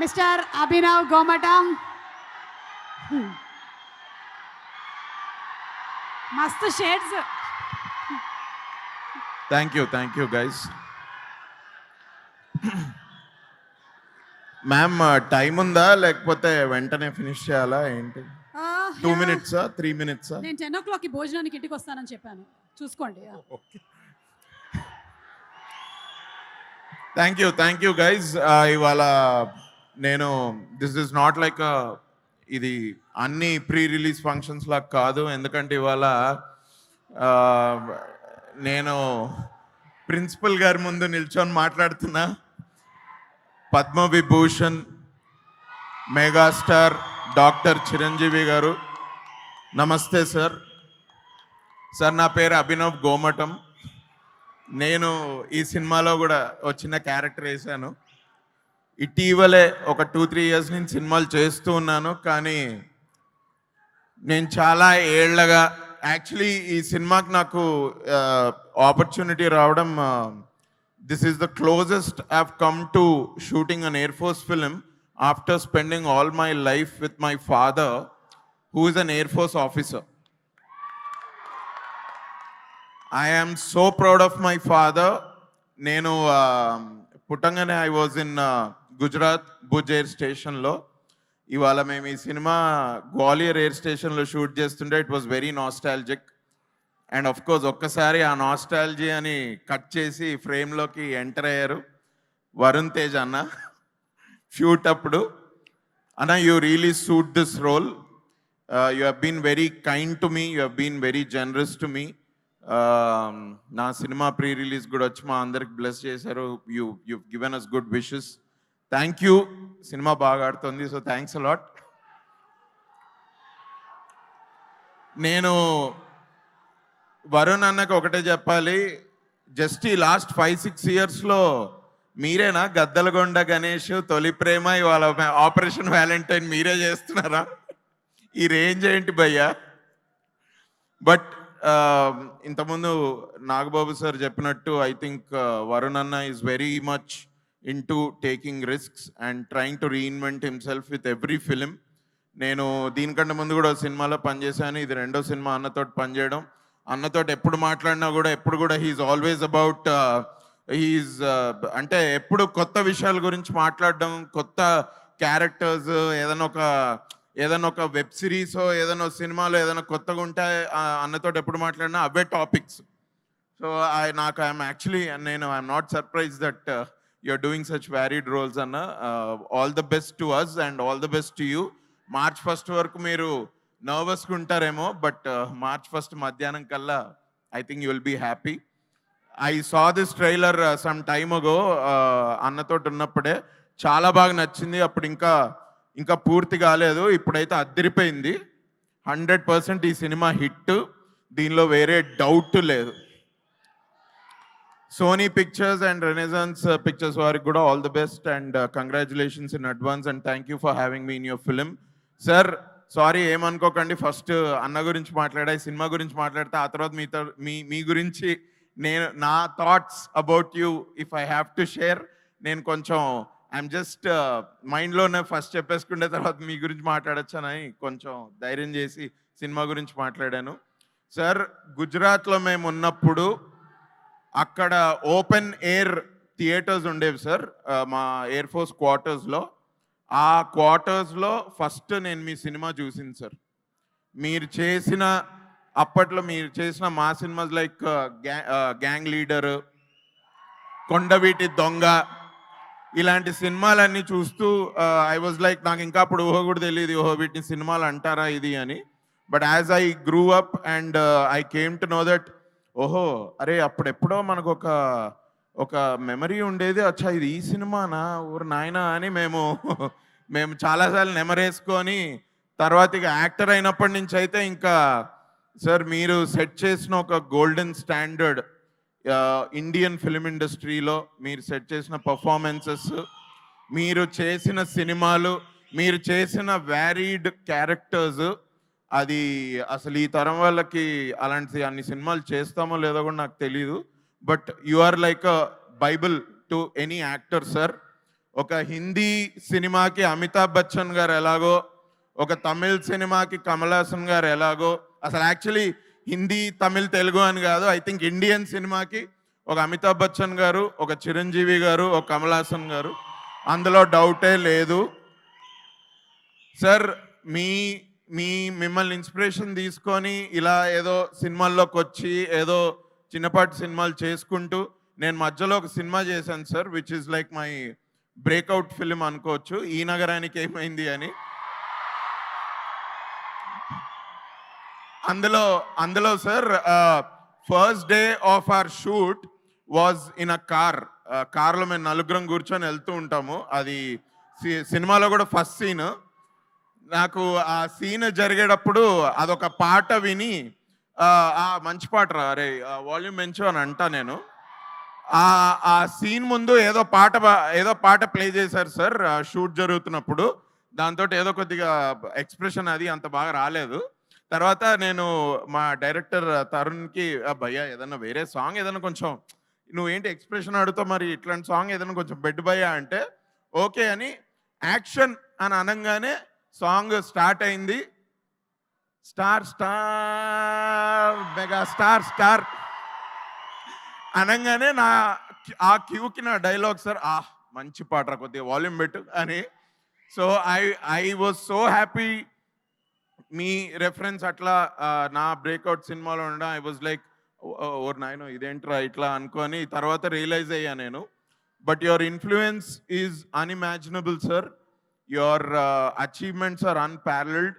Mister Abhinav Gomatam. మస్తు shades. Thank you guys. Ma'am time ఉందా లేకపోతే వెంటనే ఫినిష్ చేయాలా ఏంటి? 2 minutes 3 minutes? నేను 10 o'clockకి భోజనానికి ఇంటికి వస్తానని చెప్పాను, చూసుకోండి. Thank you guys. ఇవాళ నేను దిస్ ఇస్ నాట్ లైక్ ఇది అన్ని ప్రీ రిలీజ్ ఫంక్షన్స్ లాగా కాదు, ఎందుకంటే ఇవాళ నేను ప్రిన్సిపల్ గారి ముందు నిల్చొని మాట్లాడుతున్నా. పద్మవిభూషణ్ మెగాస్టార్ డాక్టర్ చిరంజీవి గారు, నమస్తే సార్. సార్ నా పేరు అభినవ్ గోమటం. నేను ఈ సినిమాలో కూడా చిన్న క్యారెక్టర్ వేశాను. ఇటీవలే ఒక 2-3 years నుంచి సినిమాలు చేస్తూ ఉన్నాను, కానీ నేను చాలా ఏళ్ళగా యాక్చువల్లీ ఈ సినిమాకి నాకు ఆపర్చునిటీ రావడం, this is the closest I have come to shooting an air force film after spending all my life with my father who is an air force officer. I am so proud of my father. నేను పుట్టంగానే I was in Gujarat Bhuj air స్టేషన్లో. ఇవాళ మేము ఈ cinema Gwalior air స్టేషన్లో shoot చేస్తుంటే it was very nostalgic. And of course ఒక్కసారి ఆ నాస్టాలజీ అని కట్ చేసి ఫ్రేమ్లోకి ఎంటర్ అయ్యారు వరుణ్ తేజ్ అన్న. షూట్ అప్పుడు అన్న, you really suit this role. You have been very kind to me, you have been very generous to me. నా సినిమా ప్రీ రిలీజ్ కూడా వచ్చి మా అందరికి బ్లెస్ చేశారు. You given us good wishes. Thank you. Cinema బాగా ఆడుతుంది, so thanks a lot. నేను వరుణ్ అన్నకు ఒకటే చెప్పాలి, జస్ట్ ఈ లాస్ట్ 5-6 yearsలో మీరేనా గద్దలగొండ గణేష్, తొలి ప్రేమ, ఇవాళ ఆపరేషన్ వ్యాలంటైన్ మీరే చేస్తున్నారా? ఈ రేంజ్ ఏంటి భయ్యా? బట్ ఇంతకుముందు నాగబాబు సార్ చెప్పినట్టు ఐ థింక్ వరుణ్ అన్న is very much in to taking risks and trying to reinvent himself with every film. నేను దీనికంటే ముందు కూడా సినిమాలో పనిచేశాను, ఇది 2వ సినిమా అన్నతోటి పనిచేయడం. అన్నతోటి ఎప్పుడు మాట్లాడినా కూడా ఎప్పుడు కూడా హీఈస్ ఆల్వేస్ అబౌట్ అంటే ఎప్పుడు కొత్త విషయాల గురించి మాట్లాడడం, కొత్త క్యారెక్టర్స్, ఏదైనా ఒక వెబ్ సిరీస్, ఏదైనా సినిమాలో ఏదైనా కొత్తగా ఉంటే అన్నతో ఎప్పుడు మాట్లాడినా అవే topics. So I'm actually I'm not surprise that you're doing such varied roles అన్న. All the best to us and all the best to you. March 1st వరకు మీరు నర్వస్గా ఉంటారేమో, బట్ March 1st మధ్యాహ్నం కల్లా I think you will be happy. I saw this trailer some time ago, అన్నతోటి ఉన్నప్పుడే చాలా బాగా నచ్చింది. అప్పుడు ఇంకా పూర్తి కాలేదు, ఇప్పుడైతే అద్దరిపోయింది. 100% ఈ సినిమా హిట్, దీనిలో వేరే డౌట్ లేదు. Sony Pictures and Renaissance Pictures వారికి కూడా all the best and congratulations in advance and thank you for having me in your film. Sir sorry ఏమనుకోకండి, ఫస్ట్ అన్న గురించి మాట్లాడా, సినిమా గురించి మాట్లాడితే ఆ తర్వాత మీ గురించి నా thoughts about you if I have to share. నేను కొంచెం ఐఎమ్ జస్ట్ మైండ్లోనే ఫస్ట్ చెప్పేసుకుంటే తర్వాత మీ గురించి మాట్లాడొచ్చానని కొంచెం ధైర్యం చేసి సినిమా గురించి మాట్లాడాను. సార్, గుజరాత్లో మేము ఉన్నప్పుడు అక్కడ ఓపెన్ ఎయిర్ థియేటర్స్ ఉండేవి సార్, మా ఎయిర్ ఫోర్స్ క్వార్టర్స్లో. ఆ క్వార్టర్స్లో ఫస్ట్ నేను మీ సినిమా చూసింది సార్. అప్పట్లో మీరు చేసిన మా సినిమాస్ లైక్ గ్యాంగ్ లీడర్, కొండవీటి దొంగ, ఇలాంటి సినిమాలన్నీ చూస్తూ ఐ వాజ్ లైక్, నాకు ఇంకా అప్పుడు ఊహ కూడా తెలియదు, వీటిని సినిమాలు అంటారా ఇది అని. But as I grew up and I came to know that అరే అప్పుడెప్పుడో మనకు ఒక మెమరీ ఉండేది, అచ్చా ఇది ఈ సినిమానా ఊరు నాయనా అని మేము చాలాసార్లు నెమరేసుకొని తర్వాత ఇక యాక్టర్ అయినప్పటి నుంచి అయితే ఇంకా సార్ మీరు సెట్ చేసిన ఒక గోల్డెన్ స్టాండర్డ్ ఇండియన్ ఫిలిం ఇండస్ట్రీలో మీరు సెట్ చేసిన పర్ఫార్మెన్సెస్, మీరు చేసిన సినిమాలు, మీరు చేసిన వ్యారీడ్ క్యారెక్టర్స్, అది అసలు ఈ తరం వాళ్ళకి అన్ని సినిమాలు చేస్తామో లేదో కూడా నాకు తెలీదు. But you are like a bible to any actor sir. ఒక హిందీ సినిమాకి అమితాబ్ బచ్చన్ గారు ఎలాగో, ఒక తమిళ్ సినిమాకి కమల్ హాసన్ గారు ఎలాగో, అసలు యాక్చువల్లీ హిందీ తమిళ్ తెలుగు అని కాదు, ఐ థింక్ ఇండియన్ సినిమాకి ఒక అమితాబ్ బచ్చన్ గారు, ఒక చిరంజీవి గారు, ఒక కమల్ హాసన్ గారు, అందులో డౌటే లేదు. సార్ మిమ్మల్ని ఇన్స్పిరేషన్ తీసుకొని ఇలా ఏదో సినిమాల్లోకి వచ్చి ఏదో చిన్నపాటి సినిమాలు చేసుకుంటూ నేను మధ్యలో ఒక సినిమా చేశాను sir, which is like my breakout film అనుకోవచ్చు, ఈ నగరానికి ఏమైంది అని. అందులో sir first day of our shoot was in a కార్లో మేము నలుగురం కూర్చొని వెళ్తూ ఉంటాము. అది సినిమాలో కూడా ఫస్ట్ సీన్. నాకు ఆ సీన్ జరిగేటప్పుడు అదొక పాట విని మంచి పాట రా అరే వాల్యూమ్ పెంచు అని అంటా నేను. ఆ సీన్ ముందు ఏదో పాట ప్లే చేశారు సార్ షూట్ జరుగుతున్నప్పుడు. దాంతో ఏదో కొద్దిగా ఎక్స్ప్రెషన్ అది అంత బాగా రాలేదు. తర్వాత నేను మా డైరెక్టర్ తరుణ్కి భయ్యా ఏదన్నా వేరే సాంగ్ ఏదైనా కొంచెం నువ్వేంటి ఎక్స్ప్రెషన్ అడుగుతావు, మరి ఇట్లాంటి సాంగ్ ఏదైనా కొంచెం బెడ్ భయ్యా అంటే ఓకే అని యాక్షన్ అని అనగానే సాంగ్ స్టార్ట్ అయింది. Star star mega star star అనగానే ఆ క్యూకి నా డైలాగ్ సార్ మంచి పాట కొద్దిగా వాల్యూమ్ పెట్టు అని. So I was so happy. Me reference అట్లా నా బ్రేక్అవుట్ సినిమాలో ఉండడం ఐ వాజ్ లైక్ ఓర్ నాయనో ఇదేంట్రా ఇట్లా అనుకొని తర్వాత రియలైజ్ అయ్యా నేను. But your influence is unimaginable sir. Your achievements are unparalleled.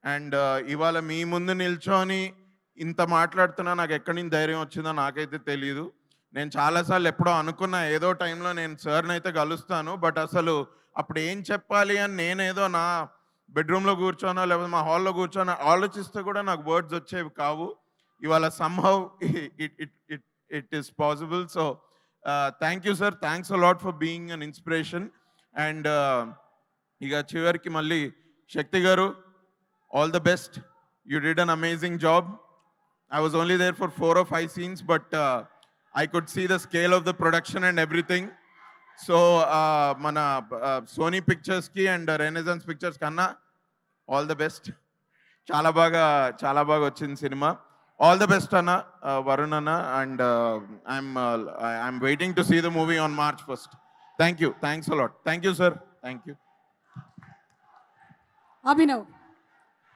And ఇవాళ మీ ముందు నిల్చొని ఇంత మాట్లాడుతున్నా నాకు ఎక్కడి నుంచి ధైర్యం వచ్చిందో నాకైతే తెలియదు. నేను చాలాసార్లు ఎప్పుడో అనుకున్నా ఏదో టైంలో నేను సార్ని అయితే కలుస్తాను, బట్ అసలు అప్పుడు ఏం చెప్పాలి అని నేనేదో నా బెడ్రూమ్లో కూర్చోనో లేకపోతే మా హాల్లో కూర్చోనో ఆలోచిస్తే కూడా నాకు వర్డ్స్ వచ్చేవి కావు. ఇవాళ somehow it is possible. So thank you sir, thanks a lot for being an inspiration. And ఇక చివరికి మళ్ళీ శక్తి గారు, all the best. You did an amazing job. I was only there for 4 or 5 scenes, but I could see the scale of the production and everything. So, mana Sony Pictures ki and Renaissance Pictures kanna all the best. Chala baga vachin cinema. All the best Anna, Varun Anna, and I'm waiting to see the movie on March 1st. Thank you. Thanks a lot. Thank you, sir. Thank you. Abhinav,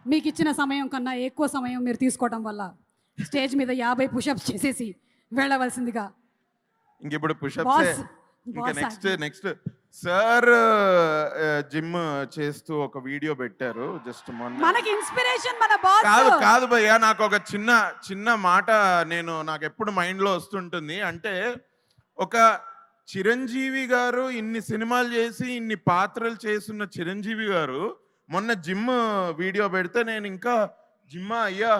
మీకు ఇచ్చిన సమయం కన్నా ఎక్కువ సమయం మీరు తీసుకోవడం వల్ల stage మీద 50 పుషప్స్ చేసేసి వెళ్ళవలసిందిగా. ఇంక ఇప్పుడు పుషప్స్ ఇంకా నెక్స్ట్ సార్ జిమ్ చేస్తూ ఒక వీడియో పెట్టారు జస్ట్ మొన్న. మనకి ఇన్స్పిరేషన్ మన బాస్. కాదు భయ్యా, నాకు ఒక చిన్న మాట నాకు ఎప్పుడు మైండ్లో వస్తుంటుంది. అంటే ఒక చిరంజీవి గారు ఇన్ని సినిమాలు చేసి ఇన్ని పాత్రలు చేస్తున్న చిరంజీవి గారు మొన్న జిమ్ వీడియో పెడితే నేను ఇంకా జిమ్మా అయ్యా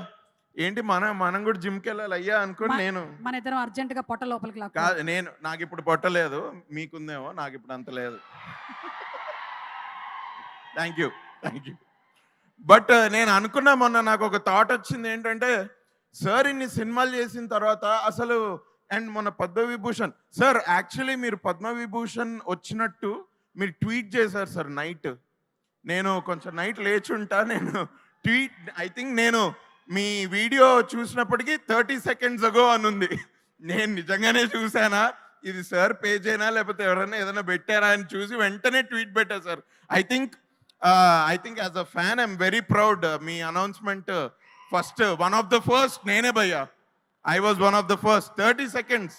ఏంటి మనం కూడా జిమ్కి వెళ్ళాలి అయ్యా అనుకుని నేను మన ఇద్దరం అర్జెంటుగా పొట్ట లోపలికి కాదు, నాకు ఇప్పుడు పొట్టలేదు, మీకుందేమో, నాకు ఇప్పుడు అంత లేదు. Thank you. బట్ నేను అనుకున్నా మొన్న నాకు ఒక థాట్ వచ్చింది ఏంటంటే సార్ ఇన్ని సినిమాలు చేసిన తర్వాత అసలు అండ్ మొన్న పద్మవిభూషణ్ సార్ యాక్చువల్లీ మీరు పద్మవిభూషణ్ వచ్చినట్టు మీరు ట్వీట్ చేశారు సార్ నైట్. నేను కొంచెం నైట్ లేచుంటా, నేను ట్వీట్ ఐ థింక్ నేను మీ వీడియో చూసినప్పటికీ 30 seconds ago అని ఉంది. నేను నిజంగానే చూసానా ఇది సార్ పేజ్ అయినా లేకపోతే ఎవరైనా ఏదైనా పెట్టారా అని చూసి వెంటనే ట్వీట్ పెట్టా sir. I think as a fan I'm very proud. Me announcement first one of the first నేనే భయ్యా. I was one of the first 30 seconds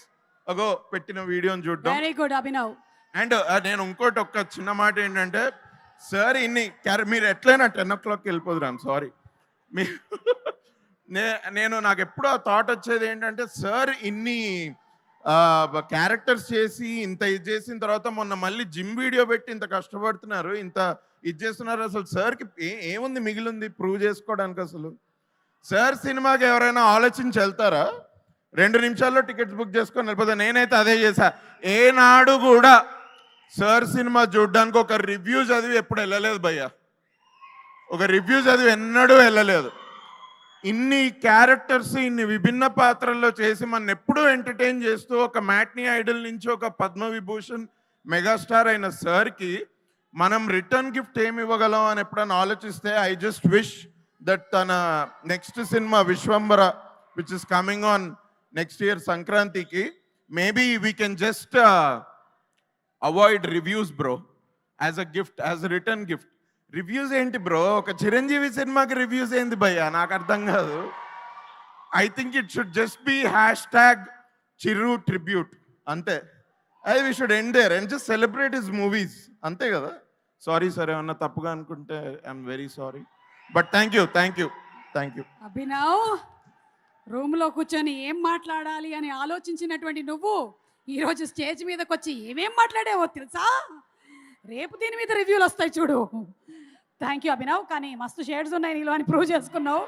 ago పెట్టిన వీడియోని చూడడం. Very good Abhinav. అండ్ నేను ఇంకోటి ఒక్క చిన్న మాట ఏంటంటే సార్ మీరు ఎట్లయినా 10 o'clock వెళ్ళిపోదురు. I'm sorry. నాకు ఎప్పుడూ ఆ థాట్ వచ్చేది ఏంటంటే సార్ ఇన్ని క్యారెక్టర్స్ చేసి ఇంత ఇది చేసిన తర్వాత మొన్న మళ్ళీ జిమ్ వీడియో పెట్టి ఇంత కష్టపడుతున్నారు, ఇంత ఇది చేస్తున్నారు. అసలు సార్కి ఏముంది మిగిలింది ప్రూవ్ చేసుకోవడానికి? అసలు సార్ సినిమాకి ఎవరైనా ఆలోచించి వెళ్తారా? 2 నిమిషాల్లో టికెట్స్ బుక్ చేసుకొని వెళ్ళిపోతే నేనైతే అదే చేశా. ఏనాడు కూడా సార్ సినిమా చూడడానికి ఒక రివ్యూ చదివి ఎప్పుడు వెళ్ళలేదు భయ్యా. ఒక రివ్యూ చదివి ఎన్నడూ వెళ్ళలేదు. ఇన్ని క్యారెక్టర్స్ ఇన్ని విభిన్న పాత్రల్లో చేసి మన ఎప్పుడూ ఎంటర్టైన్ చేస్తూ ఒక మ్యాట్నీ ఐడల్ నుంచి ఒక పద్మవిభూషణ్ మెగాస్టార్ అయిన సార్కి మనం రిటర్న్ గిఫ్ట్ ఏమి ఇవ్వగలం అని ఎప్పుడైనా ఆలోచిస్తే ఐ జస్ట్ విష్ దట్ తన next cinema Vishwambhara which is coming on next year సంక్రాంతికి maybe we can just avoid reviews bro as a gift, as a return gift. Reviews ఏంటి బ్రో? ఒక చిరంజీవి సినిమాకి రివ్యూస్ ఏంది భయ్యా? నాకు అర్థం కాదు. I think it should just be hash Chiru tribute అంతే. అది we should end there and just celebrate his movies అంతే కదా. సారీ సార్ ఏమన్నా తప్పుగా అనుకుంటే I'm very sorry, but thank you. Abhinav, రూమ్లో కూర్చొని ఏం మాట్లాడాలి అని ఆలోచించినటువంటి నువ్వు ఈరోజు స్టేజ్ మీదకి వచ్చి ఏమేం మాట్లాడావో తెలుసా? రేపు దీని మీద రివ్యూలు వస్తాయి చూడు. థ్యాంక్ యూ అభినవ్, కానీ మస్తు షేడ్స్ ఉన్నాయి నీలో అని ప్రూవ్ చేసుకున్నావు.